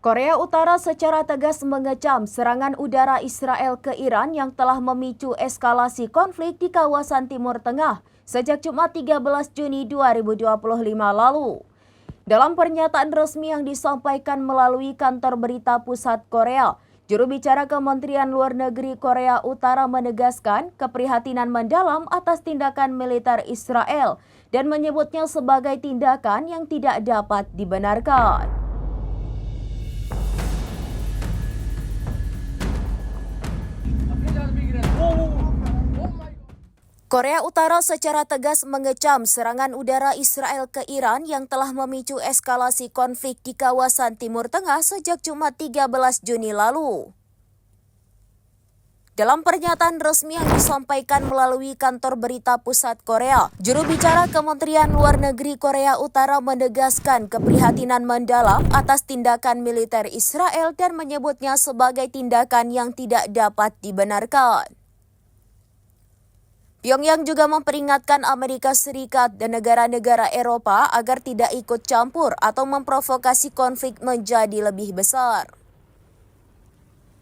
Korea Utara secara tegas mengecam serangan udara Israel ke Iran yang telah memicu eskalasi konflik di kawasan Timur Tengah sejak Jumat 13 Juni 2025 lalu. Dalam pernyataan resmi yang disampaikan melalui kantor berita pusat Korea, juru bicara Kementerian Luar Negeri Korea Utara menegaskan keprihatinan mendalam atas tindakan militer Israel dan menyebutnya sebagai tindakan yang tidak dapat dibenarkan. Korea Utara secara tegas mengecam serangan udara Israel ke Iran yang telah memicu eskalasi konflik di kawasan Timur Tengah sejak Jumat 13 Juni lalu. Dalam pernyataan resmi yang disampaikan melalui kantor berita pusat Korea, juru bicara Kementerian Luar Negeri Korea Utara menegaskan keprihatinan mendalam atas tindakan militer Israel dan menyebutnya sebagai tindakan yang tidak dapat dibenarkan. Pyongyang juga memperingatkan Amerika Serikat dan negara-negara Eropa agar tidak ikut campur atau memprovokasi konflik menjadi lebih besar.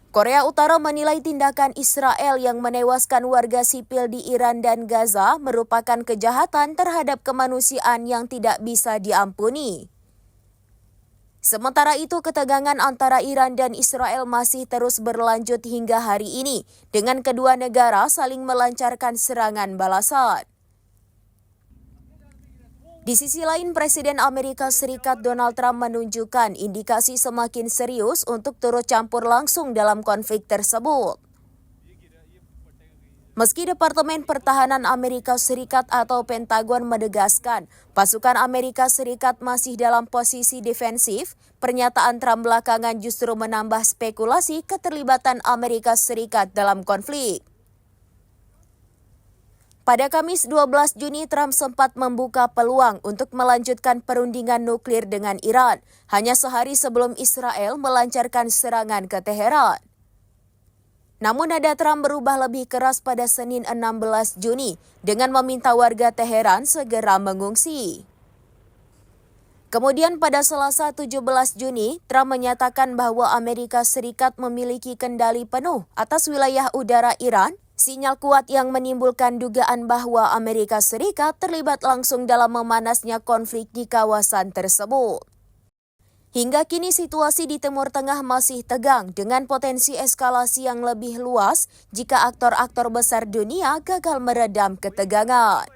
Korea Utara menilai tindakan Israel yang menewaskan warga sipil di Iran dan Gaza merupakan kejahatan terhadap kemanusiaan yang tidak bisa diampuni. Sementara itu, ketegangan antara Iran dan Israel masih terus berlanjut hingga hari ini, dengan kedua negara saling melancarkan serangan balasan. Di sisi lain, Presiden Amerika Serikat Donald Trump menunjukkan indikasi semakin serius untuk turut campur langsung dalam konflik tersebut. Meski Departemen Pertahanan Amerika Serikat atau Pentagon menegaskan pasukan Amerika Serikat masih dalam posisi defensif, pernyataan Trump belakangan justru menambah spekulasi keterlibatan Amerika Serikat dalam konflik. Pada Kamis 12 Juni, Trump sempat membuka peluang untuk melanjutkan perundingan nuklir dengan Iran, hanya sehari sebelum Israel melancarkan serangan ke Teheran. Namun nada Trump berubah lebih keras pada Senin 16 Juni dengan meminta warga Teheran segera mengungsi. Kemudian pada Selasa 17 Juni, Trump menyatakan bahwa Amerika Serikat memiliki kendali penuh atas wilayah udara Iran, sinyal kuat yang menimbulkan dugaan bahwa Amerika Serikat terlibat langsung dalam memanasnya konflik di kawasan tersebut. Hingga kini situasi di Timur Tengah masih tegang dengan potensi eskalasi yang lebih luas jika aktor-aktor besar dunia gagal meredam ketegangan.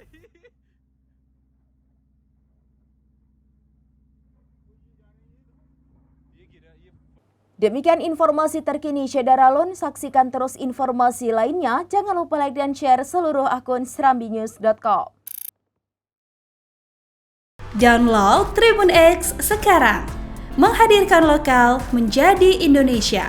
Demikian informasi terkini Syedaralun, saksikan terus informasi lainnya. Jangan lupa like dan share seluruh akun serambinews.com. Download Tribun X sekarang. Menghadirkan lokal menjadi Indonesia.